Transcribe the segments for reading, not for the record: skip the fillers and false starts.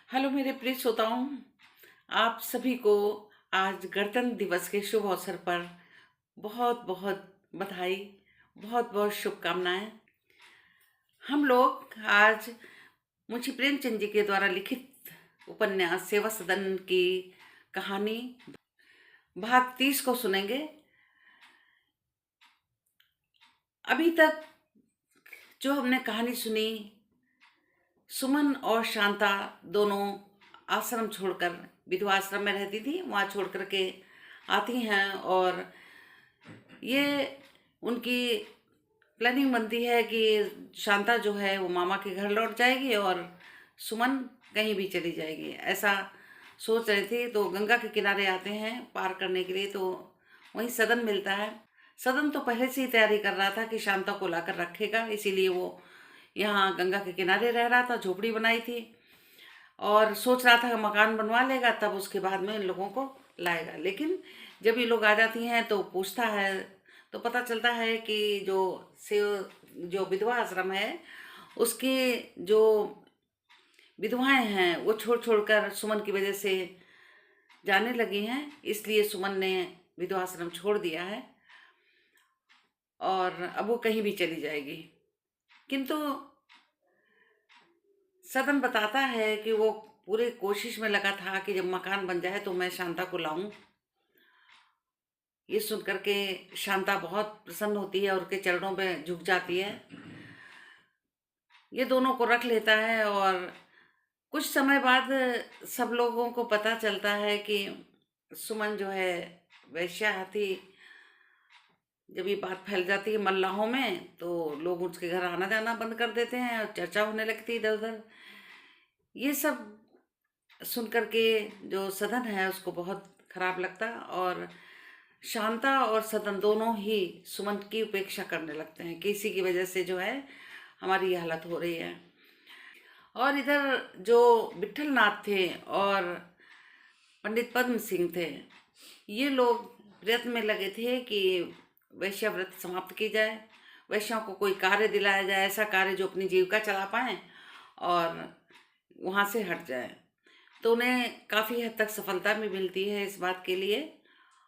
Hello मेरे प्रिय श्रोताओं, आप सभी को आज गणतंत्र दिवस के शुभ अवसर पर बहुत बहुत बधाई, बहुत बहुत शुभकामनाएं। हम लोग आज मुंशी प्रेमचंद जी के द्वारा लिखित उपन्यास सेवा सदन की कहानी भाग 30 को सुनेंगे। अभी तक जो हमने कहानी सुनी, सुमन और शांता दोनों आश्रम छोड़कर, विधवा आश्रम में रहती थी, वहाँ छोड़ कर के आती हैं और ये उनकी प्लानिंग बनती है कि शांता जो है वो मामा के घर लौट जाएगी और सुमन कहीं भी चली जाएगी, ऐसा सोच रहे थे। तो गंगा के किनारे आते हैं पार करने के लिए, तो वहीं सदन मिलता है। सदन तो पहले से ही तैयारी कर रहा था कि शांता को लाकर रखेगा, इसीलिए वो यहाँ गंगा के किनारे रह रहा था, झोपड़ी बनाई थी और सोच रहा था कि मकान बनवा लेगा, तब उसके बाद में इन लोगों को लाएगा। लेकिन जब ये लोग आ जाती हैं तो पूछता है, तो पता चलता है कि जो विधवा आश्रम है उसकी जो विधवाएं हैं वो छोड़ छोड़कर सुमन की वजह से जाने लगी हैं, इसलिए सुमन ने विधवा आश्रम छोड़ दिया है और अब वो कहीं भी चली जाएगी। किंतु सदन बताता है कि वो पूरे कोशिश में लगा था कि जब मकान बन जाए तो मैं शांता को लाऊं। ये सुन करके शांता बहुत प्रसन्न होती है और उसके चरणों में झुक जाती है। ये दोनों को रख लेता है और कुछ समय बाद सब लोगों को पता चलता है कि सुमन जो है वैश्या थी। जब ये बात फैल जाती है मल्लाहों में तो लोग उसके घर आना जाना बंद कर देते हैं और चर्चा होने लगती है इधर उधर। ये सब सुन करके जो सदन है उसको बहुत खराब लगता और शांता और सदन दोनों ही सुमन की उपेक्षा करने लगते हैं कि इसी की वजह से जो है हमारी ये हालत हो रही है। और इधर जो विठल नाथ थे और पंडित पद्म सिंह थे, ये लोग प्रयत्न में लगे थे कि वैश्या व्रत समाप्त की जाए, वैश्याओं को कोई कार्य दिलाया जाए, ऐसा कार्य जो अपनी जीविका चला पाएँ और वहाँ से हट जाए। तो उन्हें काफ़ी हद तक सफलता भी मिलती है इस बात के लिए।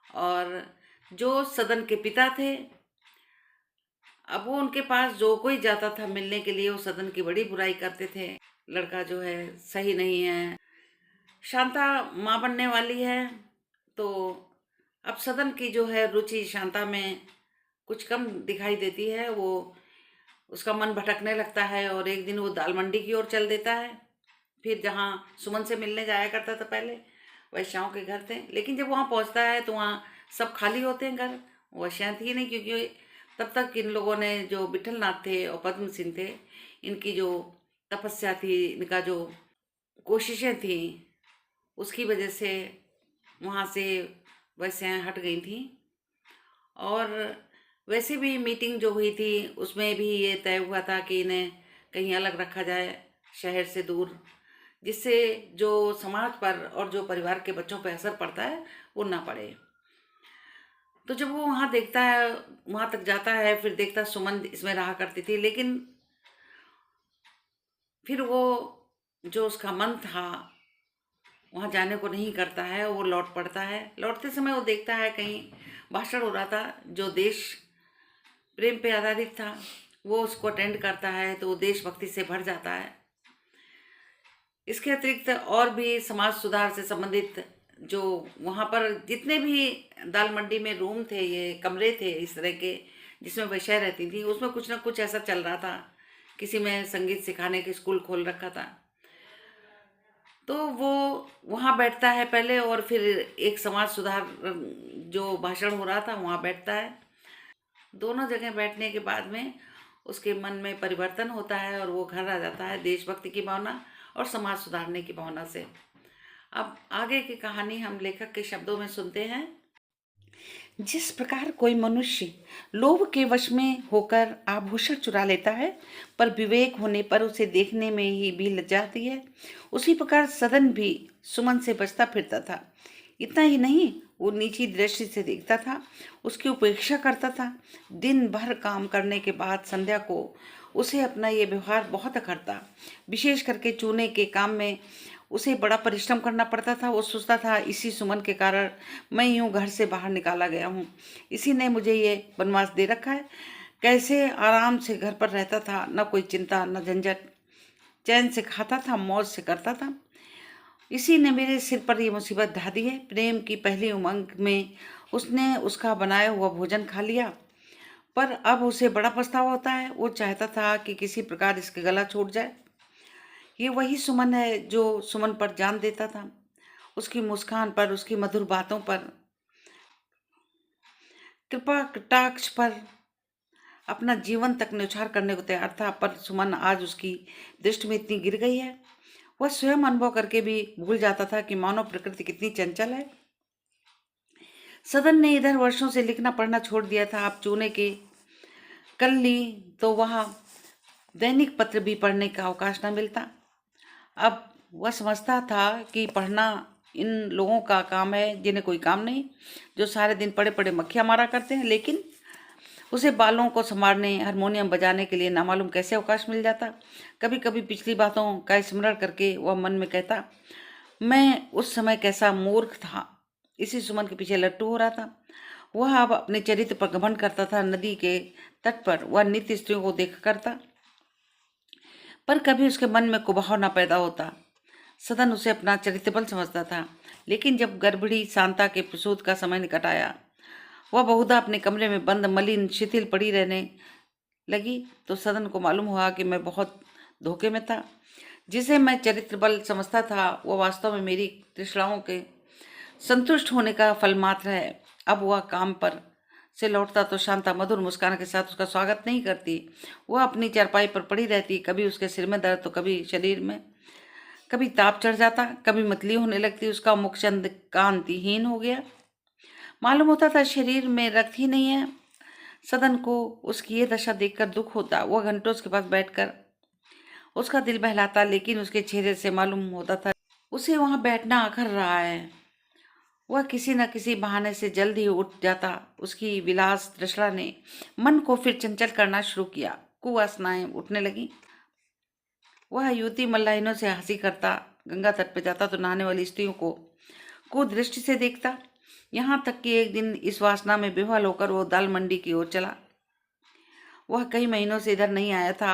और जो सदन के पिता थे, अब वो उनके पास जो कोई जाता था मिलने के लिए वो सदन की बड़ी बुराई करते थे, लड़का जो है सही नहीं है, शांता माँ बनने वाली है। तो अब सदन की जो है रुचि शांता में कुछ कम दिखाई देती है, वो उसका मन भटकने लगता है और एक दिन वो दाल मंडी की ओर चल देता है। फिर जहाँ सुमन से मिलने जाया करता था पहले, वैश्याओं के घर थे, लेकिन जब वहाँ पहुँचता है तो वहाँ सब खाली होते हैं घर, वैश्याएँ थी नहीं, क्योंकि तब तक इन लोगों ने जो विठल नाथ थे और पद्म सिंह थे, इनकी जो तपस्या थी, इनका जो कोशिशें थी, उसकी वजह से वहाँ से वैश्याएँ हट गई थी। और वैसे भी मीटिंग जो हुई थी उसमें भी ये तय हुआ था कि इन्हें कहीं अलग रखा जाए, शहर से दूर, जिससे जो समाज पर और जो परिवार के बच्चों पर असर पड़ता है वो ना पड़े। तो जब वो वहाँ देखता है, वहाँ तक जाता है, फिर देखता सुमन इसमें रहा करती थी, लेकिन फिर वो जो उसका मन था वहाँ जाने को नहीं करता है, वो लौट पड़ता है। लौटते समय वो देखता है कहीं भाषण हो रहा था जो देश प्रेम पे आधारित था, वो उसको अटेंड करता है तो वो देशभक्ति से भर जाता है। इसके अतिरिक्त और भी समाज सुधार से संबंधित जो वहाँ पर जितने भी दाल मंडी में रूम थे, ये कमरे थे इस तरह के जिसमें वैश्या रहती थी, उसमें कुछ ना कुछ ऐसा चल रहा था। किसी में संगीत सिखाने के स्कूल खोल रखा था, तो वो वहाँ बैठता है पहले और फिर एक समाज सुधार जो भाषण हो रहा था वहाँ बैठता है। दोनों जगह बैठने के बाद में उसके मन में परिवर्तन होता है और वो घर आ जाता है देशभक्ति की भावना और समाज सुधारने की भावना से। अब आगे की कहानी हम लेखक के शब्दों में सुनते हैं। जिस प्रकार कोई मनुष्य लोभ के वश में होकर आभूषण चुरा लेता है, पर विवेक होने पर उसे देखने में ही भी लज्जा आती है, उसी प्रकार सदन भी सुमन से बचता फिरता था। इतना ही नहीं, वो नीची दृष्टि से देखता था, उसकी उपेक्षा करता था। दिन भर काम करने के बाद संध्या को उसे अपना ये व्यवहार बहुत अखरता, विशेष करके चूने के काम में उसे बड़ा परिश्रम करना पड़ता था। वो सोचता था इसी सुमन के कारण मैं यूं घर से बाहर निकाला गया हूँ, इसी ने मुझे ये वनवास दे रखा है। कैसे आराम से घर पर रहता था, न कोई चिंता न झंझट, चैन से खाता था, मौज से करता था। इसी ने मेरे सिर पर ये मुसीबत ढा दी है। प्रेम की पहली उमंग में उसने उसका बनाया हुआ भोजन खा लिया, पर अब उसे बड़ा पछतावा होता है। वो चाहता था कि किसी प्रकार इसका गला छूट जाए। ये वही सुमन है जो सुमन पर जान देता था, उसकी मुस्कान पर, उसकी मधुर बातों पर, कृपा कटाक्ष पर अपना जीवन तक न्यौछावर करने को तैयार था। पर सुमन आज उसकी दृष्टि में इतनी गिर गई है, वह स्वयं अनुभव करके भी भूल जाता था कि मानव प्रकृति कितनी चंचल है। सदन ने इधर वर्षों से लिखना पढ़ना छोड़ दिया था। अब चूने के कल ली तो वह दैनिक पत्र भी पढ़ने का अवकाश न मिलता। अब वह समझता था कि पढ़ना इन लोगों का काम है जिन्हें कोई काम नहीं, जो सारे दिन पड़े पड़े मक्खियाँ मारा करते हैं। लेकिन उसे बालों को संवारने, हारमोनियम बजाने के लिए नामालूम कैसे अवकाश मिल जाता। कभी कभी पिछली बातों का स्मरण करके वह मन में कहता, मैं उस समय कैसा मूर्ख था, इसी सुमन के पीछे लट्टू हो रहा था। वह अब अपने चरित्र पर घमंड करता था। नदी के तट पर वह नित्य स्त्रियों को देखा करता, पर कभी उसके मन में कुबहाव न पैदा होता। सदन उसे अपना चरित्रबल समझता था। लेकिन जब गर्भिणी शांता के प्रसूत का समय निकट आया, वह बहुधा अपने कमरे में बंद मलिन शिथिल पड़ी रहने लगी, तो सदन को मालूम हुआ कि मैं बहुत धोखे में था। जिसे मैं चरित्र बल समझता था वह वास्तव में मेरी तृष्णाओं के संतुष्ट होने का फल मात्र है। अब वह काम पर से लौटता तो शांता मधुर मुस्कान के साथ उसका स्वागत नहीं करती। वह अपनी चारपाई पर पड़ी रहती, कभी उसके सिर में दर्द तो कभी शरीर में, कभी ताप चढ़ जाता, कभी मतली होने लगती। उसका मुख चंद कांतिहीन हो गया, मालूम होता था शरीर में रक्त ही नहीं है। सदन को उसकी ये दशा देखकर दुख होता। वह घंटों उसके पास बैठकर उसका दिल बहलाता, लेकिन उसके चेहरे से मालूम होता था उसे वहां बैठना अखर रहा है। वह किसी न किसी बहाने से जल्द ही उठ जाता। उसकी विलास तृष्णा ने मन को फिर चंचल करना शुरू किया। कुवासनाएं उठने लगी। वह युवती मल्लाहिनों से हंसी करता, गंगा तट पर जाता तो नहाने वाली स्त्रियों को कुदृष्टि से देखता। यहाँ तक कि एक दिन इस वासना में बेहाल होकर वो दाल मंडी की ओर चला। वह कई महीनों से इधर नहीं आया था।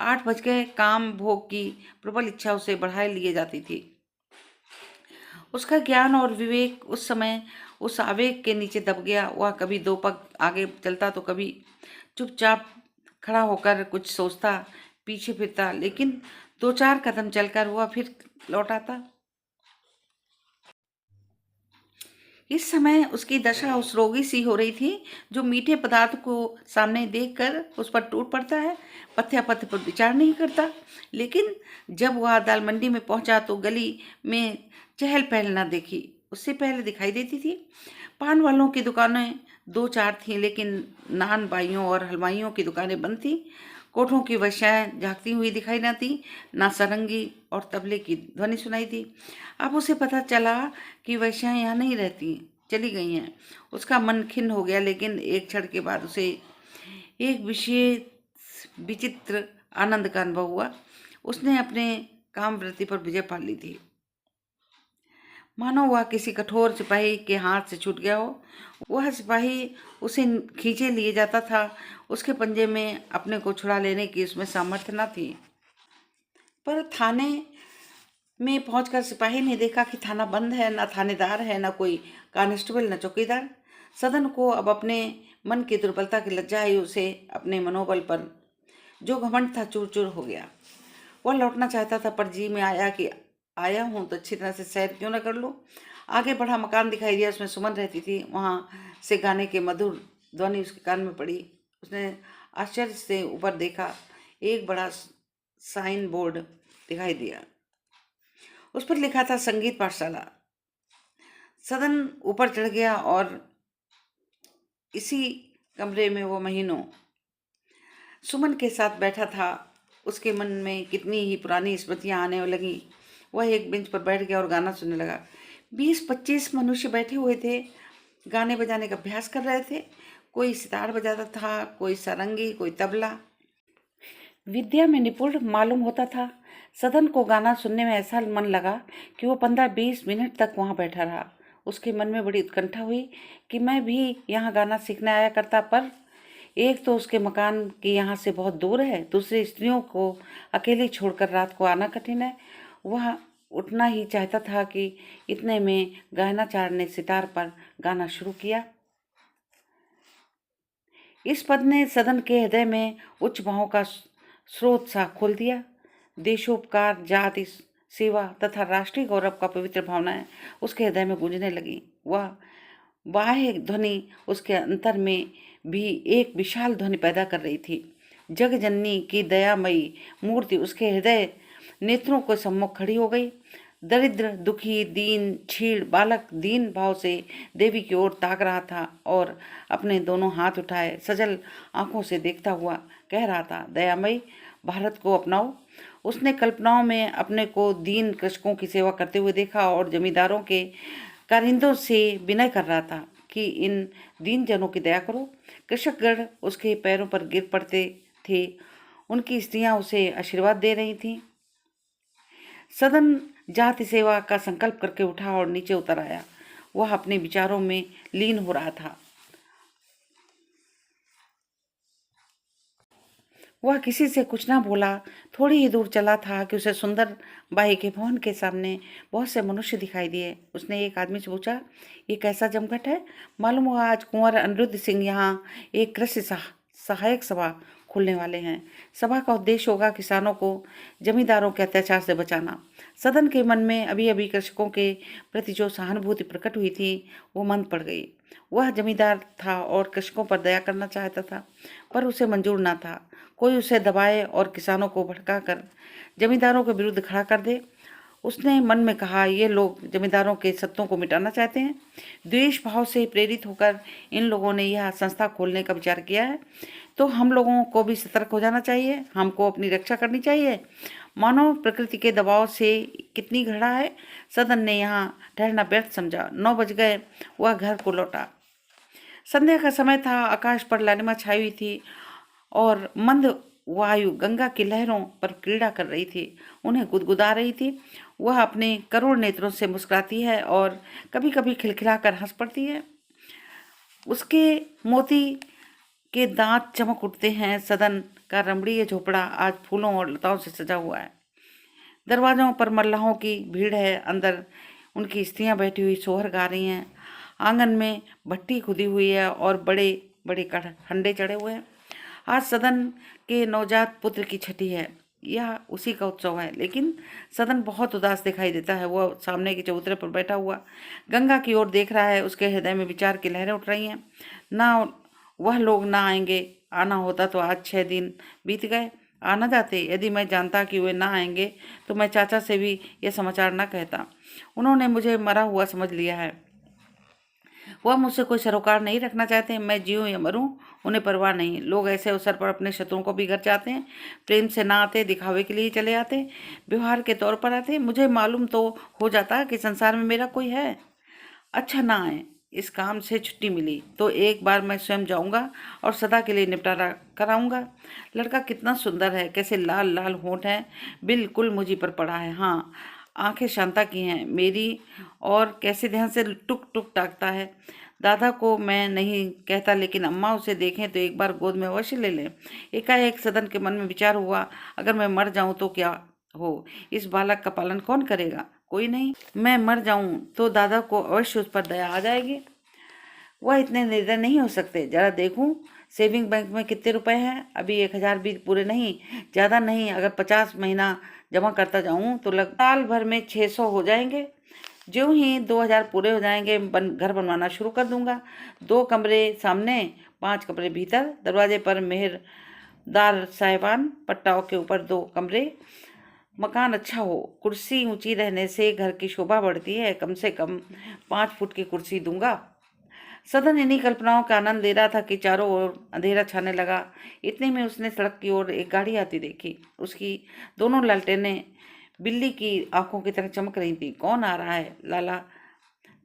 8 बज गए। काम भोग की प्रबल इच्छा उसे बढ़ाए लिए जाती थी। उसका ज्ञान और विवेक उस समय उस आवेग के नीचे दब गया। वह कभी 2 पग आगे चलता तो कभी चुपचाप खड़ा होकर कुछ सोचता, पीछे फिरता, लेकिन 2-4 कदम चलकर वह फिर लौट आता। इस समय उसकी दशा उस रोगी सी हो रही थी जो मीठे पदार्थ को सामने देखकर उस पर टूट पड़ता है, पथ्यापथ पर विचार नहीं करता। लेकिन जब वह दाल मंडी में पहुंचा तो गली में चहल पहल न देखी, उससे पहले दिखाई देती थी। पान वालों की दुकानें 2-4 थीं, लेकिन नान बाइयों और हलवाइयों की दुकानें बंद थीं। कोठों की वर्षाएं झांकती हुई दिखाई न थी, ना सारंगी और तबले की ध्वनि सुनाई थी। अब उसे पता चला कि वर्षाएं यहाँ नहीं रहती, चली गई हैं। उसका मन खिन्न हो गया, लेकिन एक क्षण के बाद उसे एक विशेष विचित्र आनंद का अनुभव हुआ। उसने अपने काम वृत्ति पर विजय पा ली थी, मानो वह किसी कठोर सिपाही के हाथ से छूट गया हो। वह सिपाही उसे खींचे लिए जाता था। उसके पंजे में अपने को छुड़ा लेने की उसमें सामर्थ्य न थी। पर थाने में पहुंचकर सिपाही ने देखा कि थाना बंद है, न थानेदार है, न कोई कांस्टेबल, न चौकीदार। सदन को अब अपने मन की दुर्बलता की लज्जा आई। उसे अपने मनोबल पर जो घमंड था चूर चूर हो गया। वह लौटना चाहता था, पर जी में आया कि आया हूँ तो अच्छी तरह से सैर क्यों न कर लूँ। आगे बढ़ा, मकान दिखाई दिया, उसमें सुमन रहती थी। वहाँ से गाने के मधुर ध्वनि उसके कान में पड़ी। उसने आश्चर्य से ऊपर देखा। एक बड़ा साइन बोर्ड दिखाई दिया, उस पर लिखा था संगीत पाठशाला। सदन ऊपर चढ़ गया और इसी कमरे में वो महीनों सुमन के साथ बैठा था। उसके मन में कितनी ही पुरानी स्मृतियां आने लगी। वह एक बेंच पर बैठ गया और गाना सुनने लगा। 20-25 मनुष्य बैठे हुए थे, गाने बजाने का अभ्यास कर रहे थे। कोई सितार बजाता था, कोई सारंगी, कोई तबला। विद्या में निपुण मालूम होता था। सदन को गाना सुनने में ऐसा मन लगा कि वो 15-20 मिनट तक वहाँ बैठा रहा। उसके मन में बड़ी उत्कंठा हुई कि मैं भी यहाँ गाना सीखने आया करता, पर एक तो उसके मकान की यहाँ से बहुत दूर है, दूसरी स्त्रियों को अकेले छोड़कर रात को आना कठिन है। वह उठना ही चाहता था कि इतने में गहनाचार्य ने सितार पर गाना शुरू किया। इस पद ने सदन के हृदय में उच्च भावों का स्रोत सा खोल दिया। देशोपकार, जाति सेवा तथा राष्ट्रीय गौरव का पवित्र भावनाएं उसके हृदय में गूंजने लगी। वह बाह्य ध्वनि उसके अंतर में भी एक विशाल ध्वनि पैदा कर रही थी। जगजननी की दयामयी मूर्ति उसके हृदय नेत्रों के सम्मुख खड़ी हो गई। दरिद्र, दुखी, दीन, छीड़ बालक दीन भाव से देवी की ओर ताक रहा था और अपने दोनों हाथ उठाए सजल आंखों से देखता हुआ कह रहा था, दयामयी, भारत को अपनाओ। उसने कल्पनाओं में अपने को दीन कृषकों की सेवा करते हुए देखा और जमींदारों के कारिंदों से विनय कर रहा था कि इन दीन जनों की दया करो। कृषकगण उसके पैरों पर गिर पड़ते थे। उनकी स्त्रियां उसे आशीर्वाद दे रही थीं। सदन जाति सेवा का संकल्प करके उठा और नीचे उतर आया। वह अपने विचारों में लीन हो रहा था। वह किसी से कुछ ना बोला। थोड़ी ही दूर चला था कि उसे सुंदर बाई के भवन के सामने बहुत से मनुष्य दिखाई दिए। उसने एक आदमी से पूछा, ये कैसा जमघट है? मालूम हुआ आज कुंवर अनिरुद्ध सिंह यहाँ एक कृषि सहायक सभा खोलने वाले हैं। सभा का उद्देश्य होगा किसानों को जमींदारों के अत्याचार से बचाना। सदन के मन में अभी अभी कृषकों के प्रति जो सहानुभूति प्रकट हुई थी वो मंद पड़ गई। वह जमींदार था और कृषकों पर दया करना चाहता था, पर उसे मंजूर ना था कोई उसे दबाए और किसानों को भड़का कर जमींदारों के विरुद्ध खड़ा कर दे। उसने मन में कहा, ये लोग जमींदारों के सत्तों को मिटाना चाहते हैं। द्वेष भाव से प्रेरित होकर इन लोगों ने यह संस्था खोलने का विचार किया है, तो हम लोगों को भी सतर्क हो जाना चाहिए। हमको अपनी रक्षा करनी चाहिए। मानव प्रकृति के दबाव से कितनी घृणा है। सदन ने यहाँ ठहरना व्यर्थ समझा। 9 बज गए। वह घर को लौटा। संध्या का समय था। आकाश पर लालिमा छाई हुई थी और मंद वायु गंगा की लहरों पर क्रीड़ा कर रही थी, उन्हें गुदगुदा रही थी। वह अपने करुण नेत्रों से मुस्कुराती है और कभी कभी खिलखिलाकर हंस पड़ती है। उसके मोती के दांत चमक उठते हैं। सदन का रमणीय झोपड़ा आज फूलों और लताओं से सजा हुआ है। दरवाजों पर मल्लाहों की भीड़ है। अंदर उनकी स्त्रियां बैठी हुई सोहर गा रही हैं। आंगन में भट्टी खुदी हुई है और बड़े बड़े हंडे चढ़े हुए हैं। आज सदन के नवजात पुत्र की छठी है। यह उसी का उत्सव है, लेकिन सदन बहुत उदास दिखाई देता है। वह सामने के चबूतरे पर बैठा हुआ गंगा की ओर देख रहा है। उसके हृदय में विचार की लहरें उठ रही हैं। ना वह लोग ना आएंगे। आना होता तो आज 6 दिन बीत गए, आ न जाते। यदि मैं जानता कि वे ना आएंगे तो मैं चाचा से भी यह समाचार ना कहता। उन्होंने मुझे मरा हुआ समझ लिया है। वह मुझसे कोई सरोकार नहीं रखना चाहते। मैं जीऊँ या मरूँ उन्हें परवाह नहीं। लोग ऐसे अवसर पर अपने शत्रुओं को भी घर जाते हैं। प्रेम से ना आते, दिखावे के लिए चले आते, व्यवहार के तौर पर आते। मुझे मालूम तो हो जाता कि संसार में मेरा कोई है। अच्छा ना आए। इस काम से छुट्टी मिली तो एक बार मैं स्वयं जाऊंगा और सदा के लिए निपटारा कराऊंगा। लड़का कितना सुंदर है, कैसे लाल लाल होंठ हैं, बिल्कुल मुझी पर पड़ा है। हाँ, आंखें शांता की हैं मेरी, और कैसे ध्यान से टुक टुक ताकता है। दादा को मैं नहीं कहता, लेकिन अम्मा उसे देखें तो एक बार गोद में अवश्य ले लें। एकाएक सदन के मन में विचार हुआ, अगर मैं मर जाऊं तो क्या हो? इस बालक का पालन कौन करेगा? कोई नहीं। मैं मर जाऊं तो दादा को अवश्य उस पर दया आ जाएगी। वह इतने निर्दय नहीं हो सकते। जरा देखूं सेविंग बैंक में कितने रुपए हैं। अभी 1000 भी पूरे नहीं, ज़्यादा नहीं। अगर 50 महीना जमा करता जाऊं तो साल भर में 600 हो जाएंगे। ज्यों ही 2000 पूरे हो जाएंगे घर बनवाना शुरू कर दूंगा। 2 कमरे सामने, 5 कमरे भीतर, दरवाजे पर मेहरदार साहिबान, पट्टाओं के ऊपर 2 कमरे। मकान अच्छा हो, कुर्सी ऊंची रहने से घर की शोभा बढ़ती है। कम से कम 5 फुट की कुर्सी दूंगा। सदन इन्हीं कल्पनाओं का आनंद ले रहा था कि चारों ओर अंधेरा छाने लगा। इतने में उसने सड़क की ओर एक गाड़ी आती देखी। उसकी दोनों लालटेनें बिल्ली की आंखों की तरह चमक रही थी। कौन आ रहा है? लाला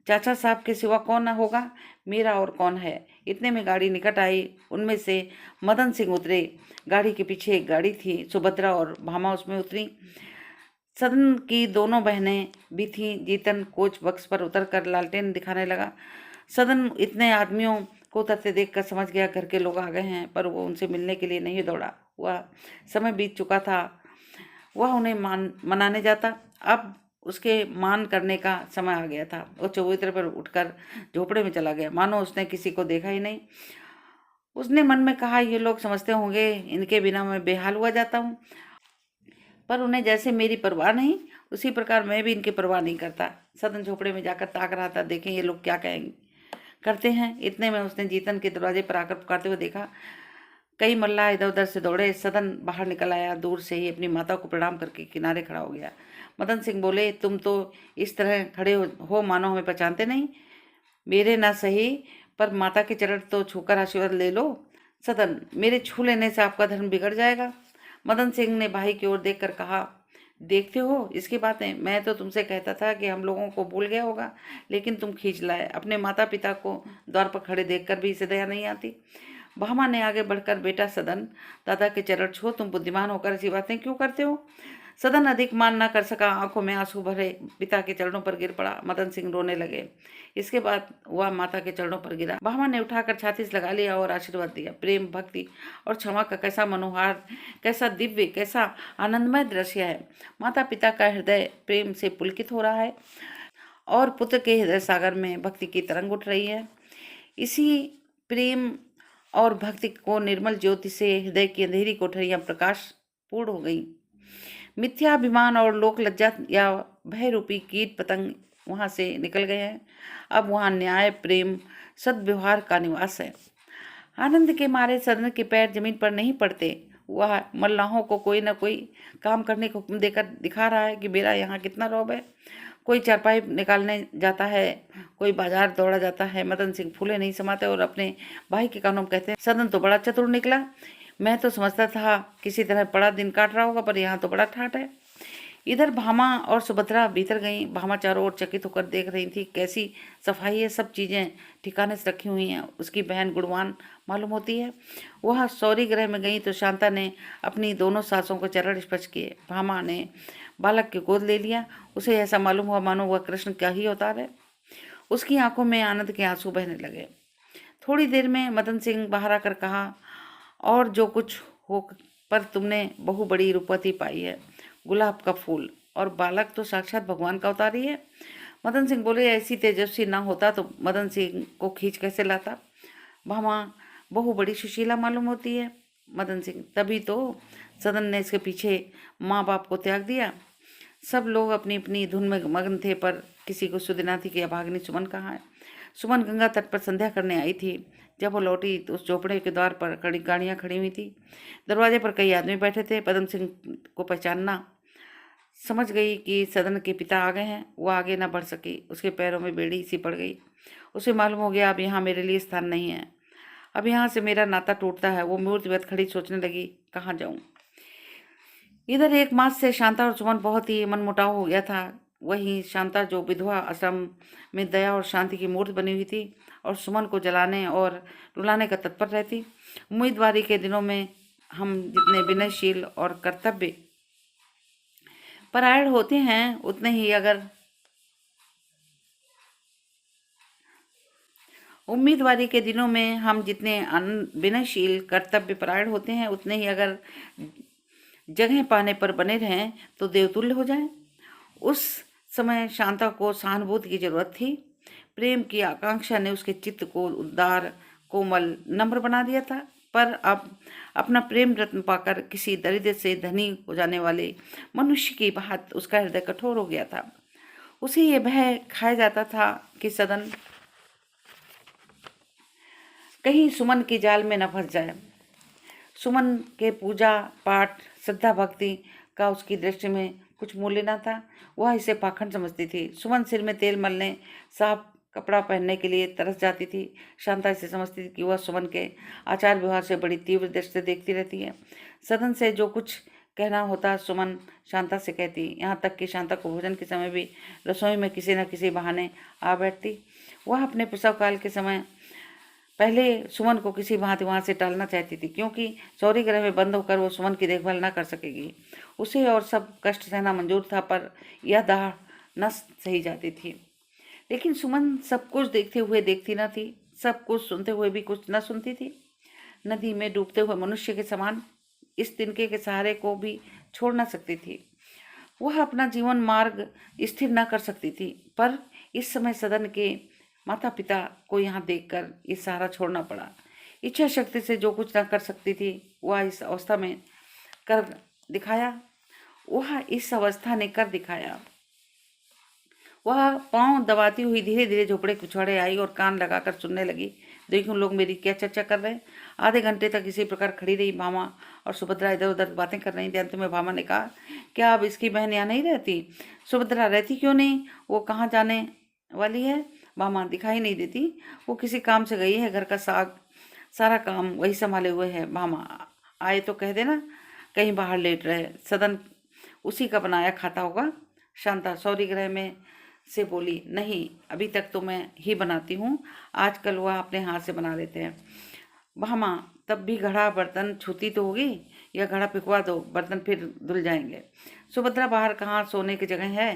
चाचा साहब के सिवा कौन होगा? मेरा और कौन है? इतने में गाड़ी निकट आई। उनमें से मदन सिंह उतरे। गाड़ी के पीछे एक गाड़ी थी। सुभद्रा और भामा उसमें उतरी। सदन की दोनों बहनें भी थीं। जीतन कोच बक्स पर उतरकर लालटेन दिखाने लगा। सदन इतने आदमियों को उतरते देखकर समझ गया घर के लोग आ गए हैं, पर वो उनसे मिलने के लिए नहीं दौड़ा। वह समय बीत चुका था, वह उन्हें मनाने जाता। अब उसके मान करने का समय आ गया था। वो चबूतरे पर उठकर झोपड़े में चला गया, मानो उसने किसी को देखा ही नहीं। उसने मन में कहा, ये लोग समझते होंगे इनके बिना मैं बेहाल हुआ जाता हूँ, पर उन्हें जैसे मेरी परवाह नहीं, उसी प्रकार मैं भी इनकी परवाह नहीं करता। सदन झोपड़े में जाकर ताक रहा था, देखें ये लोग क्या कहेंगे करते हैं। इतने में उसने जीतन के दरवाजे पर आकर पुकारते हुए देखा। कई मल्लाह इधर उधर से दौड़े। सदन बाहर निकल आया, दूर से ही अपनी माता को प्रणाम करके किनारे खड़ा हो गया। मदन सिंह बोले, तुम तो इस तरह खड़े हो मानो हमें पहचानते नहीं। मेरे ना सही, पर माता के चरण तो छूकर आशीर्वाद ले लो। सदन, मेरे छू लेने से आपका धर्म बिगड़ जाएगा। मदन सिंह ने भाई की ओर देखकर कहा, देखते हो इसकी बातें, मैं तो तुमसे कहता था कि हम लोगों को भूल गया होगा, लेकिन तुम खींच लाए। अपने माता पिता को द्वार पर खड़े देखकर भी इसे दया नहीं आती। भामा ने आगे बढ़कर, बेटा सदन, दादा के चरण छो, तुम बुद्धिमान होकर ऐसी बातें क्यों करते हो। सदन अधिक मान न कर सका, आंखों में आंसू भरे पिता के चरणों पर गिर पड़ा। मदन सिंह रोने लगे। इसके बाद वह माता के चरणों पर गिरा। भामा ने उठाकर छाती से लगा लिया और आशीर्वाद दिया। प्रेम, भक्ति और क्षमा का कैसा मनोहार, कैसा दिव्य, कैसा आनंदमय दृश्य है। माता पिता का हृदय प्रेम से पुलकित हो रहा है और पुत्र के हृदय सागर में भक्ति की तरंग उठ रही है। इसी प्रेम और भक्ति को निर्मल ज्योति से हृदय की अंधेरी कोठरियां प्रकाश पूर्ण हो गई। मिथ्याभिमान और लोक लज्जा या भय रूपी कीट पतंग वहां से निकल गए हैं। अब वहां न्याय, प्रेम, सद्व्यवहार का निवास है। आनंद के मारे सदन के पैर जमीन पर नहीं पड़ते। वह मल्लाहों को कोई न कोई काम करने को हुक्म देकर दिखा रहा है कि मेरा यहाँ कितना रौब है। कोई चारपाई निकालने जाता है, कोई बाजार दौड़ा जाता है। मदन सिंह फूले नहीं समाते और अपने भाई के कानों में कहते हैं, सदन तो बड़ा चतुर निकला। मैं तो समझता था किसी तरह बड़ा दिन काट रहा होगा, पर यहाँ तो बड़ा ठाठ है। इधर भामा और सुभद्रा भीतर गईं। भामा चारों ओर चकित होकर देख रही थी, कैसी सफाई है, सब चीजें ठिकाने से रखी हुई हैं। उसकी बहन गुणवान मालूम होती है। वह सौरी गृह में गई तो शांता ने अपनी दोनों सासों को चरण स्पर्श किए। भामा ने बालक की गोद ले लिया। उसे ऐसा मालूम हुआ मानो वह कृष्ण का ही अवतार है। उसकी आंखों में आनंद के आंसू बहने लगे। थोड़ी देर में मदन सिंह बाहर आकर कहा, और जो कुछ हो, पर तुमने बहु बड़ी रूपवती पाई है, गुलाब का फूल, और बालक तो साक्षात भगवान का अवतार ही है। मदन सिंह बोले, ऐसी तेजस्वी ना होता तो मदन सिंह को खींच कैसे लाता। भामा बहु बड़ी सुशीला मालूम होती है। मदन सिंह, तभी तो सदन ने इसके पीछे माँ बाप को त्याग दिया। सब लोग अपनी अपनी धुन में मग्न थे, पर किसी को सुदिना थी कि अभागिनी सुमन कहाँ है। सुमन गंगा तट पर संध्या करने आई थी। जब वो लौटी तो उस झोपड़े के द्वार पर गाड़ियां खड़ी हुई थी। दरवाजे पर कई आदमी बैठे थे। पदम सिंह को पहचानना समझ गई कि सदन के पिता आ गए हैं। वो आगे न बढ़ सकी, उसके पैरों में बेड़ी सी पड़ गई। उसे मालूम हो गया अब यहाँ मेरे लिए स्थान नहीं है, अब यहाँ से मेरा नाता टूटता है। वो मूर्तिवत खड़ी सोचने लगी, कहाँ जाऊँ। इधर एक मास से शांता और सुमन बहुत ही मनमुटाव हो गया था। वहीं शांता जो विधवा आश्रम में दया और शांति की मूर्ति बनी हुई थी, और सुमन को जलाने और रुलाने का तत्पर रहती। उम्मीदवारी के दिनों में हम जितने विनयशील और कर्तव्य परायण होते हैं, उतने ही अगर उम्मीदवारी के दिनों में हम जितने विनयशील कर्तव्य परायण होते हैं, उतने ही अगर जगह पाने पर बने रहें तो देवतुल्य हो जाएं। उस समय शांता को सहानुभूति की जरूरत थी। प्रेम की आकांक्षा ने उसके चित्त को उदार, कोमल, नम्र बना दिया था। पर अब अपना प्रेम रत्न पाकर किसी दरिद्र से धनी हो जाने वाले मनुष्य की बात उसका हृदय कठोर हो गया था। उसे ये भय खाया जाता था कि सदन कहीं सुमन की जाल में न फंस जाए। सुमन के पूजा पाठ, श्रद्धा भक्ति का उसकी दृष्टि में कुछ मूल्य न था। वह इसे पाखंड समझती थी। सुमन सिर में तेल मलने, साफ कपड़ा पहनने के लिए तरस जाती थी। शांता इसे समझती थी कि वह सुमन के आचार व्यवहार से बड़ी तीव्र दृष्टि से देखती रहती है। सदन से जो कुछ कहना होता सुमन शांता से कहती। यहाँ तक कि शांता को भोजन के समय भी रसोई में किसी न किसी बहाने आ बैठती। वह अपने प्रसव काल के समय पहले सुमन को किसी भांति वहां से टालना चाहती थी, क्योंकि सौरी गृह में बंद होकर वो सुमन की देखभाल न कर सकेगी। उसे और सब कष्ट सहना मंजूर था, पर यह दाह न सही जाती थी। लेकिन सुमन सब कुछ देखते हुए देखती न थी, सब कुछ सुनते हुए भी कुछ न सुनती थी। नदी में डूबते हुए मनुष्य के समान इस तिनके के सहारे को भी छोड़ न सकती थी। वह अपना जीवन मार्ग स्थिर न कर सकती थी, पर इस समय सदन के माता पिता को यहाँ देखकर ये सहारा छोड़ना पड़ा। इच्छा शक्ति से जो कुछ न कर सकती थी वह इस अवस्था में कर दिखाया। वह इस अवस्था ने कर दिखाया। वह पांव दबाती हुई धीरे धीरे झोपड़े पिछवाड़े आई और कान लगाकर सुनने लगी। देखूं लोग मेरी क्या चर्चा कर रहे हैं। आधे घंटे तक इसी प्रकार खड़ी रही भामा और सुभद्रा इधर उधर बातें कर रही थी। अंत में भामा ने कहा, क्या अब इसकी बहन यहाँ नहीं रहती? सुभद्रा, रहती क्यों नहीं? वो कहाँ जाने वाली है? भामा, दिखाई नहीं देती, वो किसी काम से गई है, घर का सारा काम वही संभाले हुए है। भामा, आए तो कह देना कहीं बाहर लेट रहे, सदन उसी का बनाया खाता होगा। शांता सौरी गृह में से बोली, नहीं, अभी तक तो मैं ही बनाती हूँ, आजकल वह अपने हाथ से बना लेते हैं। भामा, तब भी घड़ा बर्तन छूती तो होगी, या घड़ा पिकवा दो, बर्तन फिर धुल जाएंगे। सुभद्रा, बाहर कहाँ सोने की जगह है?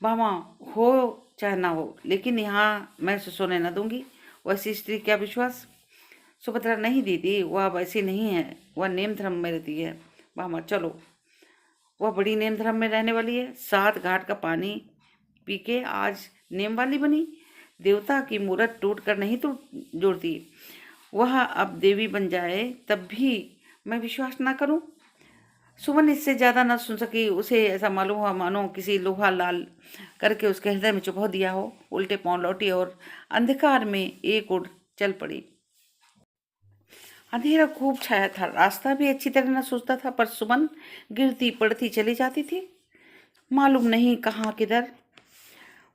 भामा, हो चाहे ना हो, लेकिन यहाँ मैं उसे सोने न दूंगी। वैसी स्त्री क्या विश्वास? सुभद्रा, नहीं दीदी, वह वैसी नहीं है, वह नेम धर्म में रहती है। भामा, चलो, वह बड़ी नेम धर्म में रहने वाली है। 7 घाट का पानी पी के आज नेम वाली बनी। देवता की मूरत टूट कर नहीं तो जोड़ती। वह अब देवी बन जाए तब भी मैं विश्वास ना करूं। सुमन इससे ज्यादा न सुन सकी। उसे ऐसा मालूम हुआ मानो किसी लोहा लाल करके उसके हृदय में चुभो दिया हो। उल्टे पांव लौटी और अंधकार में एक उड़ चल पड़ी। अंधेरा खूब छाया था, रास्ता भी अच्छी तरह न सूझता था, पर सुमन गिरती पड़ती चली जाती थी, मालूम नहीं कहाँ किधर।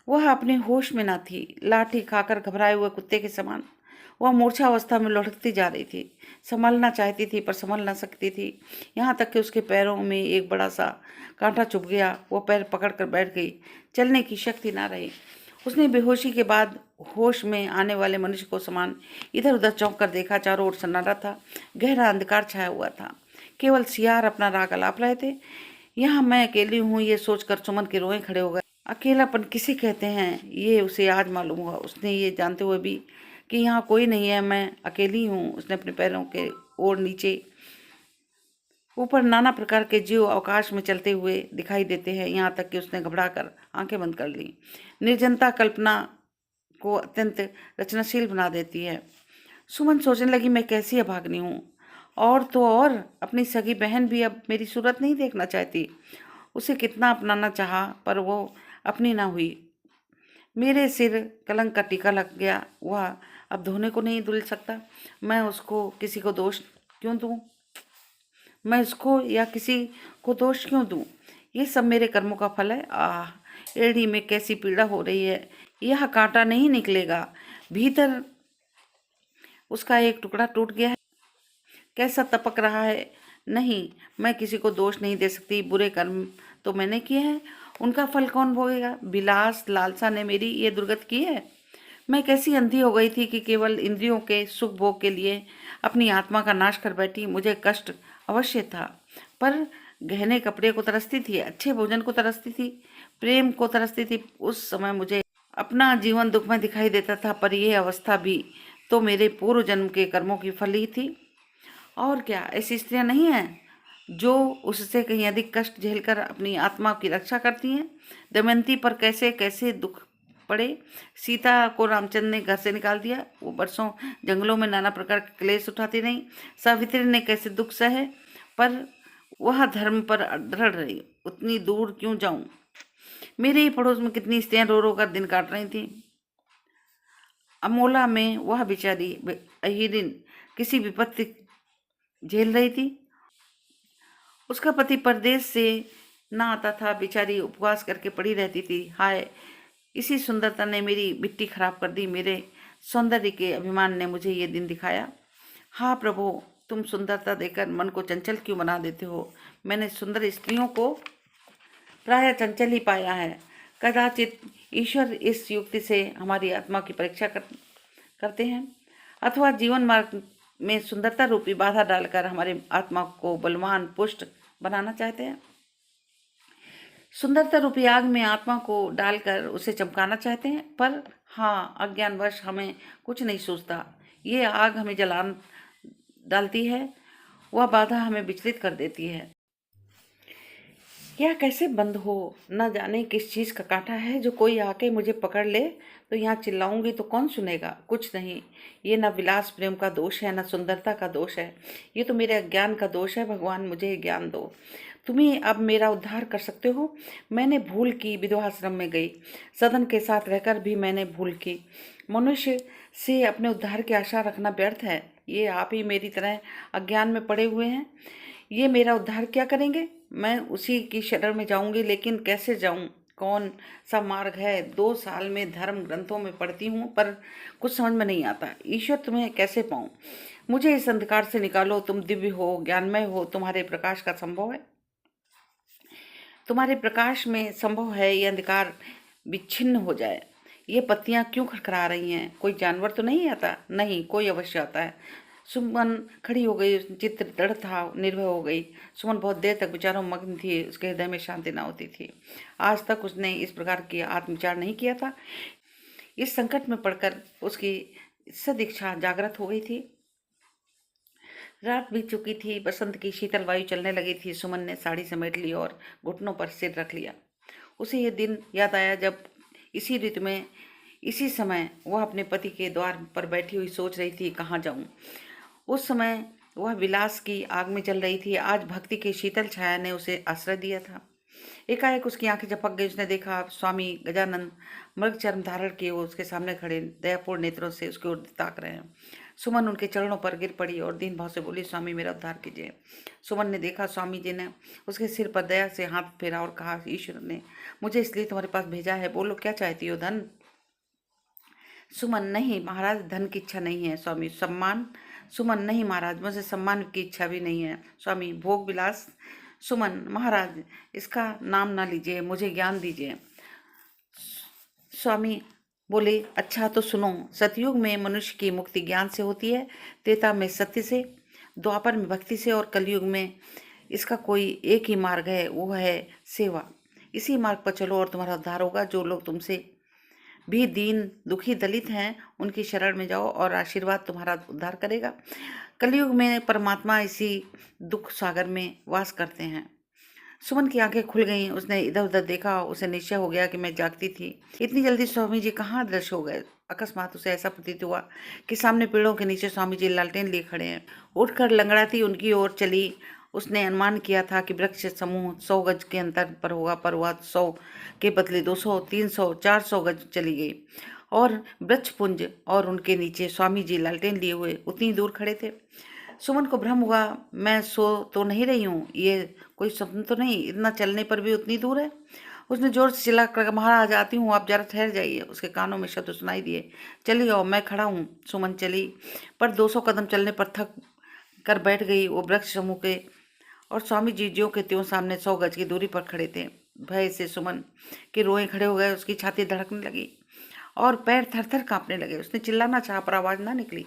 वह अपने होश में न थी। लाठी खाकर घबराए हुए कुत्ते के समान वह मूर्छावस्था में लुढ़कती जा रही थी। संभलना चाहती थी पर संभल न सकती थी। यहाँ तक कि उसके पैरों में एक बड़ा सा कांटा चुभ गया। वो पैर पकड़कर बैठ गई। चलने की शक्ति ना रही। उसने बेहोशी के बाद होश में आने वाले मनुष्य को समान इधर उधर चौंक कर देखा। चारों ओर सन्नाटा था, गहरा अंधकार छाया हुआ था। केवल सियार अपना राग अलाप रहे थे। यहाँ मैं अकेली हूँ, ये सोचकर सुमन के रोए खड़े हो गए। अकेलापन किसे कहते हैं ये उसे आज मालूम हुआ। उसने ये जानते हुए भी कि यहाँ कोई नहीं है, मैं अकेली हूँ। उसने अपने पैरों के ओर नीचे ऊपर नाना प्रकार के जीव अवकाश में चलते हुए दिखाई देते हैं। यहाँ तक कि उसने घबराकर आंखें बंद कर ली। निर्जनता कल्पना को अत्यंत रचनाशील बना देती है। सुमन सोचने लगी, मैं कैसी अभाग्नि हूँ। और तो और अपनी सगी बहन भी अब मेरी सूरत नहीं देखना चाहती। उसे कितना अपनाना चाहा पर वो अपनी ना हुई। मेरे सिर कलंक का टीका लग गया। वह अब धोने को नहीं धुल सकता। मैं उसको किसी को दोष क्यों दूं? मैं उसको या किसी को दोष क्यों दूं? ये सब मेरे कर्मों का फल है। आह, एड़ी में कैसी पीड़ा हो रही है। यह कांटा नहीं निकलेगा। भीतर उसका एक टुकड़ा टूट गया है। कैसा तपक रहा है। नहीं, मैं किसी को दोष नहीं दे सकती। बुरे कर्म तो मैंने किए हैं, उनका फल कौन भोगेगा? विलास लालसा ने मेरी ये दुर्गति की है। मैं कैसी अंधी हो गई थी कि केवल इंद्रियों के सुख भोग के लिए अपनी आत्मा का नाश कर बैठी। मुझे कष्ट अवश्य था, पर गहने कपड़े को तरसती थी, अच्छे भोजन को तरसती थी, प्रेम को तरसती थी। उस समय मुझे अपना जीवन दुख में दिखाई देता था, पर यह अवस्था भी तो मेरे पूर्व जन्म के कर्मों की फल ही थी। और क्या ऐसी स्त्रियां नहीं हैं जो उससे कहीं अधिक कष्ट झेलकर अपनी आत्मा की रक्षा करती हैं? दमयंती पर कैसे कैसे दुख पड़े। सीता को रामचंद्र ने घर से निकाल दिया। वो बरसों जंगलों में नाना प्रकार के क्लेश उठाती रही। सावित्री ने कैसे दुख सहे, पर वह धर्म पर अड़ड़ रही। उतनी दूर क्यों जाऊं? मेरे ही पड़ोस में कितनी स्त्रियां रो रो कर दिन काट रही थी। अमोला में वह बेचारी अहिरिन किसी विपत्ति झेल रही थी। उसका पति परदेश से ना आता था, बेचारी उपवास करके पड़ी रहती थी। हाय, इसी सुंदरता ने मेरी मिट्टी खराब कर दी। मेरे सौंदर्य के अभिमान ने मुझे ये दिन दिखाया। हाँ प्रभु, तुम सुंदरता देकर मन को चंचल क्यों बना देते हो? मैंने सुंदर स्त्रियों को प्रायः चंचल ही पाया है। कदाचित ईश्वर इस युक्ति से हमारी आत्मा की परीक्षा करते हैं, अथवा जीवन मार्ग में सुंदरता रूपी बाधा डालकर हमारे आत्मा को बलवान पुष्ट बनाना चाहते हैं। सुंदरता रूपी आग में आत्मा को डालकर उसे चमकाना चाहते हैं, पर हाँ, अज्ञानवश हमें कुछ नहीं सूझता। ये आग हमें जलान डालती है, वह बाधा हमें विचलित कर देती है। यह कैसे बंद हो, न जाने किस चीज़ का कांटा है जो कोई आके मुझे पकड़ ले तो यहाँ चिल्लाऊंगी तो कौन सुनेगा? कुछ नहीं, ये न विलास प्रेम का दोष है, न सुंदरता का दोष है, ये तो मेरे अज्ञान का दोष है। भगवान मुझे ज्ञान दो, तुम ही अब मेरा उद्धार कर सकते हो। मैंने भूल की, विधवाश्रम में गई, सदन के साथ रहकर भी मैंने भूल की। मनुष्य से अपने उद्धार की आशा रखना व्यर्थ है। ये आप ही मेरी तरह अज्ञान में पड़े हुए हैं। ये मेरा उद्धार क्या करेंगे? मैं उसी की शरण में जाऊंगी, लेकिन कैसे जाऊं? कौन सा मार्ग है? 2 साल में धर्म ग्रंथों में पढ़ती हूँ, पर कुछ समझ में नहीं आता। ईश्वर, तुम्हें कैसे पाऊं? मुझे इस अंधकार से निकालो। तुम दिव्य हो, ज्ञानमय हो, तुम्हारे प्रकाश का संभव है, तुम्हारे प्रकाश में संभव है ये अंधकार विच्छिन्न हो जाए। ये पत्तियां क्यों खड़खड़ा रही हैं? कोई जानवर तो नहीं आता? नहीं, कोई अवश्य आता है। सुमन खड़ी हो गई, चित्त दृढ़ था, निर्भय हो गई। सुमन बहुत देर तक विचारों में मग्न थी, उसके हृदय में शांति न होती थी। आज तक उसने इस प्रकार की आत्मविचार नहीं किया था। इस संकट में पड़कर उसकी सदिच्छा जागृत हो गई थी। रात बीत चुकी थी, बसंत की शीतल वायु चलने लगी थी। सुमन ने साड़ी समेट ली और घुटनों पर सिर रख लिया। उसे ये दिन याद आया जब इसी ऋतु में, इसी समय वह अपने पति के द्वार पर बैठी हुई सोच रही थी, कहाँ जाऊं। उस समय वह विलास की आग में जल रही थी। आज भक्ति की शीतल छाया ने उसे आश्रय दिया था। एकाएक उसकी आंखें झपक गई। उसने देखा स्वामी गजानंद मृग चर्म धारण किए वो उसके सामने खड़े दयापूर्ण नेत्रों से उसकी ओर ताक रहे हैं। सुमन उनके चरणों पर गिर पड़ी और दीन भाव से बोली, स्वामी मेरा उद्धार कीजिए। सुमन ने देखा स्वामी जी ने उसके सिर पर दया से हाथ फेरा और कहा, ईश्वर ने मुझे इसलिए तुम्हारे पास भेजा है, बोलो क्या चाहती हो? धन? सुमन, नहीं महाराज, धन की इच्छा नहीं है। स्वामी, सम्मान? सुमन, नहीं महाराज, मुझे सम्मान की इच्छा भी नहीं है। स्वामी, भोग विलास? सुमन, महाराज इसका नाम ना लीजिए, मुझे ज्ञान दीजिए। स्वामी बोले, अच्छा तो सुनो। सतयुग में मनुष्य की मुक्ति ज्ञान से होती है, त्रेता में सत्य से, द्वापर में भक्ति से और कलयुग में इसका कोई एक ही मार्ग है, वो है सेवा। इसी मार्ग पर चलो और तुम्हारा उद्धार होगा। जो लोग तुमसे भी दीन दुखी दलित हैं, उनकी शरण में जाओ और आशीर्वाद तुम्हारा उद्धार करेगा। कलयुग में परमात्मा इसी दुख सागर में वास करते हैं। सुमन की आंखें खुल गईं। उसने इधर उधर देखा। उसे निश्चय हो गया कि मैं जागती थी। इतनी जल्दी स्वामी जी कहाँ दृश्य हो गए? अकस्मात उसे ऐसा प्रतीत हुआ कि सामने पेड़ों के नीचे स्वामी जी लालटेन लिए खड़े हैं। उठकर लंगड़ाती उनकी ओर चली। उसने अनुमान किया था कि वृक्ष समूह 100 गज के अंतर पर होगा, पर वह 100 के बदले 200, 300, 400 गज चली गई और वृक्षपुंज और उनके नीचे स्वामी जी लालटेन लिए हुए उतनी दूर खड़े थे। सुमन को भ्रम हुआ, मैं सो तो नहीं रही हूँ, ये कोई स्वप्न तो नहीं, इतना चलने पर भी उतनी दूर है। उसने जोर से चिल्ला कर, महाराज आती हूँ, आप जरा ठहर जाइए। उसके कानों में शब्द सुनाई दिए, चली आओ, मैं खड़ा हूँ। सुमन चली, पर 200 कदम चलने पर थक कर बैठ गई। वो वृक्ष समूह के और स्वामी जी ज्यों के त्यों सामने 100 गज की दूरी पर खड़े थे। भय से सुमन के रोए खड़े हो गए। उसकी छाती धड़कने लगी और पैर थर थर कांपने लगे। उसने चिल्लाना चाहा पर आवाज ना निकली।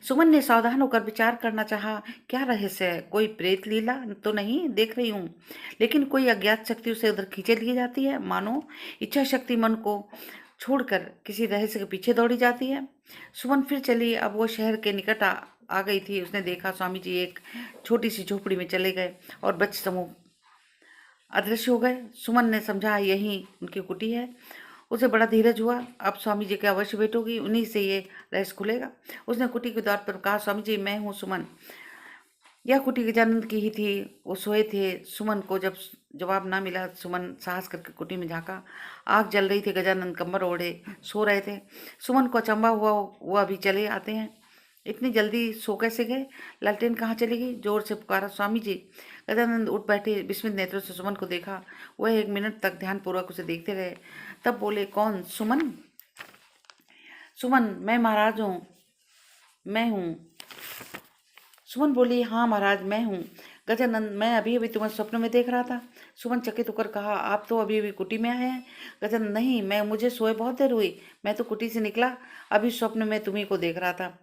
सुमन ने सावधान होकर विचार करना चाहा, क्या रहस्य है? कोई प्रेत लीला तो नहीं देख रही हूँ, लेकिन कोई अज्ञात शक्ति उसे उधर खींचे लिए जाती है, मानो इच्छा शक्ति मन को छोड़कर किसी रहस्य के पीछे दौड़ी जाती है। सुमन फिर चली। अब वो शहर के निकट आ गई थी। उसने देखा स्वामी जी एक छोटी सी झोपड़ी में चले गए और बच्चे समूह अदृश्य हो गए। सुमन ने समझा यही उनकी कुटी है। उसे बड़ा धीरज हुआ, अब स्वामी जी के अवश्य भेंट होगी, उन्हीं से ये रहस्य खुलेगा। उसने कुटी के द्वार पर कहा, स्वामी जी मैं हूँ सुमन। यह कुटी गजानंद की ही थी। वो सोए थे। सुमन को जब जवाब ना मिला, सुमन साहस करके कुटी में झांका। आग जल रही थी। गजानंद कंबल ओढ़े सो रहे थे। सुमन को अचंभा हुआ, वो अभी चले आते हैं, इतनी जल्दी सो कैसे गए? लालटेन कहाँ चली गई? जोर से पुकारा, स्वामी जी। गजानंद उठ बैठे, विस्मित नेत्रों से सुमन को देखा। वह 1 मिनट तक ध्यानपूर्वक उसे देखते रहे, तब बोले, कौन? सुमन? सुमन, मैं महाराज हूँ, मैं हूँ। सुमन बोली, हाँ महाराज मैं हूँ। गजानंद, मैं अभी अभी तुम्हें स्वप्न में देख रहा था। सुमन चकित होकर कहा, आप तो अभी अभी कुटी में आए हैं। गजानंद, नहीं, मुझे सोए बहुत देर हुई, मैं तो कुटी से निकला, अभी स्वप्न में तुम्ही को देख रहा था।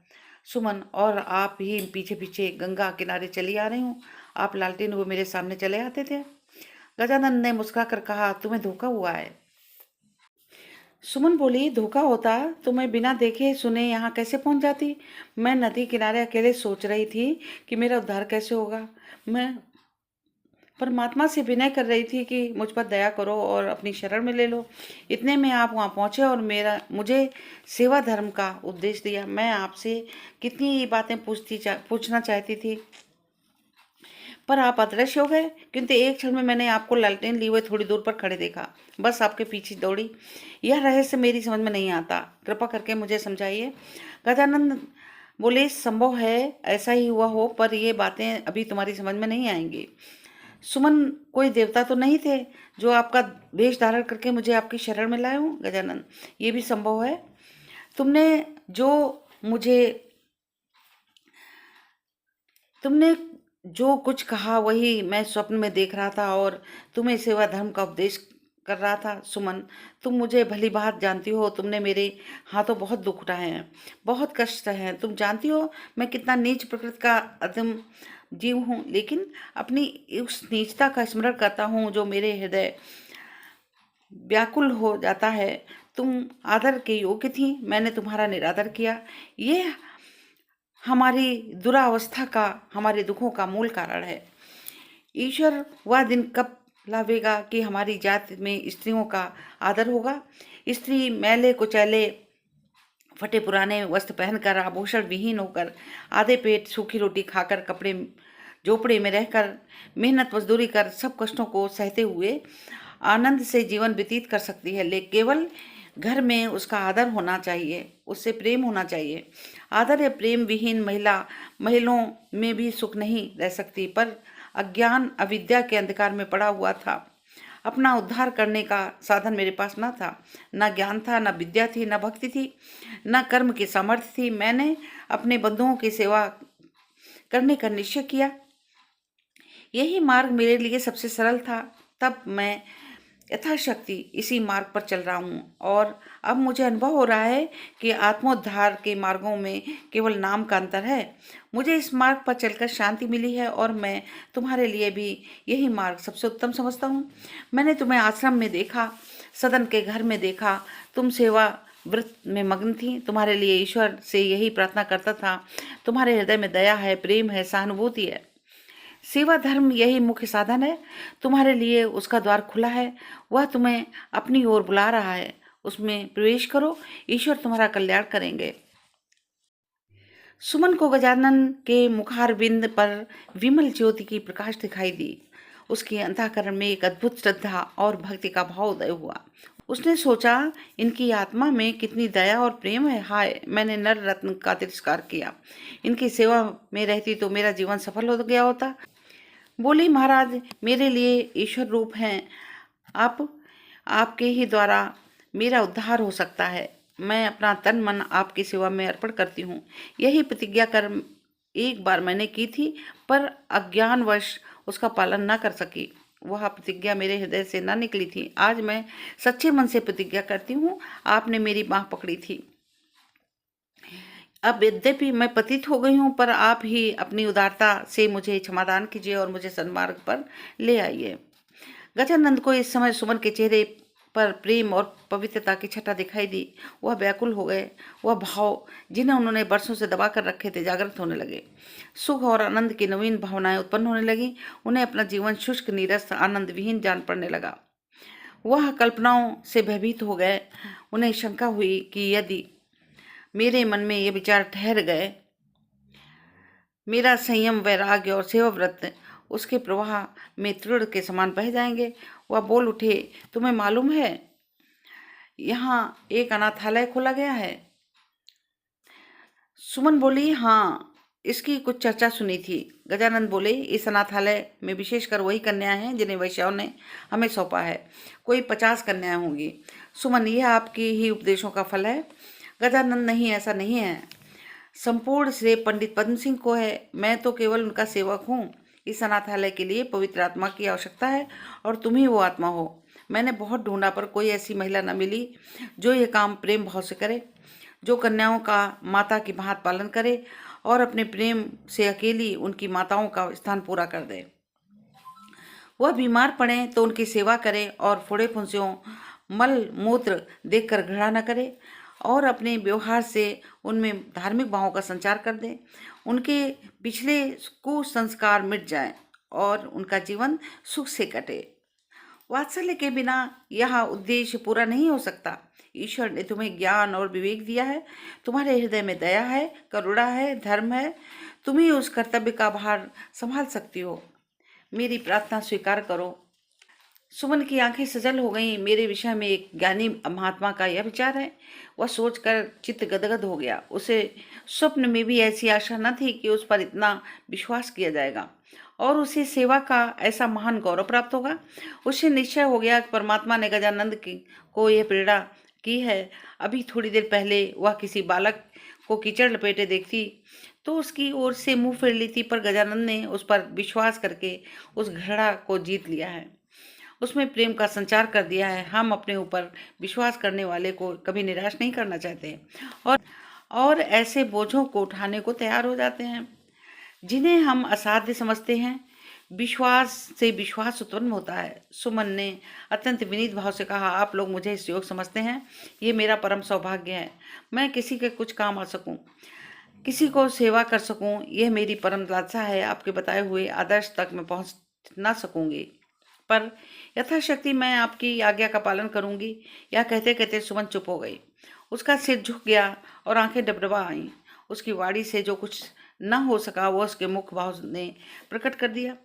सुमन, और आप ही पीछे पीछे गंगा किनारे चली आ रही हूँ। आप लालटेन हुए मेरे सामने चले आते थे। गजानन ने मुस्कुराकर कहा, तुम्हें धोखा हुआ है। सुमन बोली, धोखा होता तो मैं बिना देखे सुने यहाँ कैसे पहुंच जाती। मैं नदी किनारे अकेले सोच रही थी कि मेरा उद्धार कैसे होगा। मैं परमात्मा से विनय कर रही थी कि मुझ पर दया करो और अपनी शरण में ले लो। इतने में आप वहाँ पहुँचे और मेरा मुझे सेवा धर्म का उपदेश दिया। मैं आपसे कितनी बातें पूछना चाहती थी, पर आप अदृश्य हो गए। किंतु एक क्षण में मैंने आपको लालटेन लिए हुए थोड़ी दूर पर खड़े देखा, बस आपके पीछे दौड़ी। यह रहस्य मेरी समझ में नहीं आता, कृपा करके मुझे समझाइए। गजानंद बोले, संभव है ऐसा ही हुआ हो, पर ये बातें अभी तुम्हारी समझ में नहीं आएंगी। सुमन, कोई देवता तो नहीं थे जो आपका वेश धारण करके मुझे आपकी शरण में लाए हों? गजानंद, ये भी संभव है। तुमने जो मुझे तुमने जो कुछ कहा वही मैं स्वप्न में देख रहा था और तुम्हें सेवा धर्म का उपदेश कर रहा था। सुमन, तुम मुझे भली बात जानती हो, तुमने मेरे हाथों बहुत दुख उठाए हैं, बहुत कष्ट सहे हैं। तुम जानती हो मैं कितना नीच प्रकृति का अधम जीव हूँ, लेकिन अपनी उस नीचता का स्मरण करता हूँ जो मेरे हृदय व्याकुल हो जाता है। तुम आदर के योग्य थी, मैंने तुम्हारा निरादर किया। ये हमारी दुरावस्था का, हमारे दुखों का मूल कारण है। ईश्वर वह दिन कब लावेगा कि हमारी जाति में स्त्रियों का आदर होगा? स्त्री मैले कुचैले फटे पुराने वस्त्र पहनकर, आभूषण विहीन होकर, आधे पेट सूखी रोटी खाकर, कपड़े झोपड़े में रहकर, मेहनत मजदूरी कर, सब कष्टों को सहते हुए आनंद से जीवन व्यतीत कर सकती है। लेकिन केवल घर में उसका आदर होना चाहिए, उससे प्रेम होना चाहिए। आदर या प्रेम विहीन महिलाओं में भी सुख नहीं रह सकती। पर अज्ञान अविद्या के अंधकार में पड़ा हुआ था। अपना उद्धार करने का साधन मेरे पास न था, न ज्ञान था, न विद्या थी, न भक्ति थी, न कर्म की सामर्थ्य थी। मैंने अपने बंधुओं की सेवा करने का निश्चय किया। यही मार्ग मेरे लिए सबसे सरल था। तब मैं यथाशक्ति इसी मार्ग पर चल रहा हूँ और अब मुझे अनुभव हो रहा है कि आत्मोद्धार के मार्गों में केवल नाम का अंतर है। मुझे इस मार्ग पर चलकर शांति मिली है और मैं तुम्हारे लिए भी यही मार्ग सबसे उत्तम समझता हूँ। मैंने तुम्हें आश्रम में देखा, सदन के घर में देखा, तुम सेवा व्रत में मग्न थी। तुम्हारे लिए ईश्वर से यही प्रार्थना करता था। तुम्हारे हृदय में दया है, प्रेम है, सहानुभूति है। सेवा धर्म यही मुख्य साधन है। तुम्हारे लिए उसका द्वार खुला है, वह तुम्हें अपनी ओर बुला रहा है। उसमें प्रवेश करो, ईश्वर तुम्हारा कल्याण करेंगे। सुमन को गजानन के मुखारविंद पर विमल ज्योति की प्रकाश दिखाई दी। उसके अंतःकरण में एक अद्भुत श्रद्धा और भक्ति का भाव उदय हुआ। उसने सोचा, इनकी आत्मा में कितनी दया और प्रेम है। हाय, मैंने नर रत्न का तिरस्कार किया। इनकी सेवा में रहती तो मेरा जीवन सफल हो गया होता। बोली, महाराज मेरे लिए ईश्वर रूप हैं आप, आपके ही द्वारा मेरा उद्धार हो सकता है। मैं अपना तन मन आपकी सेवा में अर्पण करती हूँ। यही प्रतिज्ञा कर एक बार मैंने की थी, पर अज्ञानवश उसका पालन न कर सकी। वह प्रतिज्ञा मेरे हृदय से न निकली थी। आज मैं सच्चे मन से प्रतिज्ञा करती हूँ। आपने मेरी बाँह पकड़ी थी। अब यद्यपि मैं पतित हो गई हूँ, पर आप ही अपनी उदारता से मुझे क्षमादान कीजिए और मुझे सन्मार्ग पर ले आइए। गजानंद को इस समय सुमन के चेहरे पर प्रेम और पवित्रता की छटा दिखाई दी। वह व्याकुल हो गए। वह भाव जिन्हें उन्होंने वर्षों से दबा कर रखे थे जागृत होने लगे। सुख और आनंद की नवीन भावनाएं उत्पन्न होने लगी। उन्हें अपना जीवन शुष्क, नीरस, आनंद विहीन जान पड़ने लगा। वह कल्पनाओं से भयभीत हो गए। उन्हें शंका हुई कि यदि मेरे मन में ये विचार ठहर गए, मेरा संयम, वैराग्य और सेवा व्रत उसके प्रवाह में तृण के समान बह जाएंगे। वह बोल उठे, तुम्हें मालूम है यहाँ एक अनाथालय खोला गया है? सुमन बोली, हाँ, इसकी कुछ चर्चा सुनी थी। गजानंद बोले, इस अनाथालय में विशेषकर वही कन्याएं हैं जिन्हें वैश्याओं ने हमें सौंपा है। कोई 50 कन्याएं होंगी। सुमन, यह आपकी ही उपदेशों का फल है? गजानंद, नहीं, ऐसा नहीं है। संपूर्ण श्रेय पंडित पद्म सिंह को है। मैं तो केवल उनका सेवक हूँ। इस अनाथालय के लिए पवित्र आत्मा की आवश्यकता है और तुम ही वो आत्मा हो। मैंने बहुत ढूंढा, पर कोई ऐसी महिला न मिली जो ये काम प्रेम भाव से करे, जो कन्याओं का माता की भांति पालन करे और अपने प्रेम से अकेली उनकी माताओं का स्थान पूरा कर दे। वह बीमार पड़े तो उनकी सेवा करे और फोड़े फुंसियों मल मूत्र देखकर घृणा न करे और अपने व्यवहार से उनमें धार्मिक भावों का संचार कर दे। उनके पिछले कुसंस्कार मिट जाएं और उनका जीवन सुख से कटे। वात्सल्य के बिना यह उद्देश्य पूरा नहीं हो सकता। ईश्वर ने तुम्हें ज्ञान और विवेक दिया है, तुम्हारे हृदय में दया है, करुणा है, धर्म है, तुम ही उस कर्तव्य का भार संभाल सकती हो। मेरी प्रार्थना स्वीकार करो। सुमन की आंखें सजल हो गईं। मेरे विषय में एक ज्ञानी महात्मा का यह विचार है। वह सोचकर चित्त गदगद हो गया। उसे स्वप्न में भी ऐसी आशा न थी कि उस पर इतना विश्वास किया जाएगा और उसे सेवा का ऐसा महान गौरव प्राप्त होगा। उसे निश्चय हो गया कि परमात्मा ने गजानंद को यह प्रेरणा की है। अभी थोड़ी देर पहले वह किसी बालक को कीचड़ लपेटे देखती तो उसकी ओर से मुंह फेर लेती, पर गजानंद ने उस पर विश्वास करके उस घृणा को जीत लिया है, उसमें प्रेम का संचार कर दिया है। हम अपने ऊपर विश्वास करने वाले को कभी निराश नहीं करना चाहते और ऐसे बोझों को उठाने को तैयार हो जाते हैं जिन्हें हम असाध्य समझते हैं। विश्वास से विश्वास उत्पन्न होता है। सुमन ने अत्यंत विनीत भाव से कहा, आप लोग मुझे इस योग्य समझते हैं। ये मेरा परम सौभाग्य है। मैं किसी के कुछ काम आ सकूं, किसी को सेवा कर सकूं, यह मेरी परम लालसा है। आपके बताए हुए आदर्श तक मैं पहुंच ना सकूंगी, पर यथाशक्ति मैं आपकी आज्ञा का पालन करूंगी। यह कहते कहते सुमन चुप हो गई। उसका सिर झुक गया और आंखें डबडबा आईं। उसकी वाणी से जो कुछ न हो सका वह उसके मुख भाव ने प्रकट कर दिया।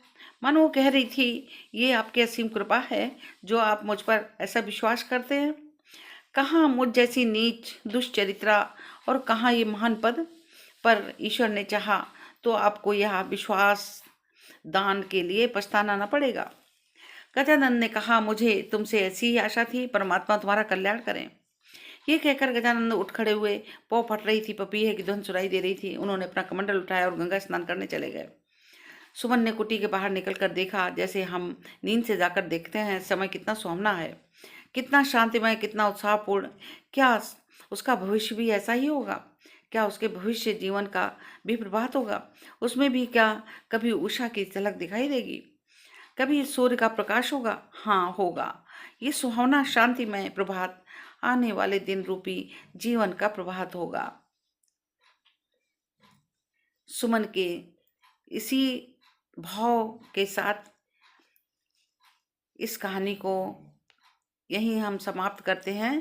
मानो वो कह रही थी, ये आपकी असीम कृपा है जो आप मुझ पर ऐसा विश्वास करते हैं। कहाँ मुझ जैसी नीच दुष्चरित्रा और कहाँ ये महान पद, पर ईश्वर ने चाहा तो आपको यह विश्वास दान के लिए पछताना न पड़ेगा। गजानंद ने कहा, मुझे तुमसे ऐसी ही आशा थी। परमात्मा तुम्हारा कल्याण करें। ये कहकर गजानंद उठ खड़े हुए। पौ फट रही थी, पपीहे की धुन सुनाई दे रही थी। उन्होंने अपना कमंडल उठाया और गंगा स्नान करने चले गए। सुमन ने कुटी के बाहर निकलकर देखा, जैसे हम नींद से जाकर देखते हैं, समय कितना सुहावना है, कितना शांतिमय, कितना उत्साहपूर्ण। क्या उसका भविष्य भी ऐसा ही होगा? क्या उसके भविष्य जीवन का भी प्रभात होगा? उसमें भी क्या कभी उषा की झलक दिखाई देगी? कभी सूर्य का प्रकाश होगा? हाँ, होगा। ये सुहावना शांतिमय प्रभात आने वाले दिन रूपी जीवन का प्रभात होगा। सुमन के इसी भाव के साथ इस कहानी को यहीं हम समाप्त करते हैं।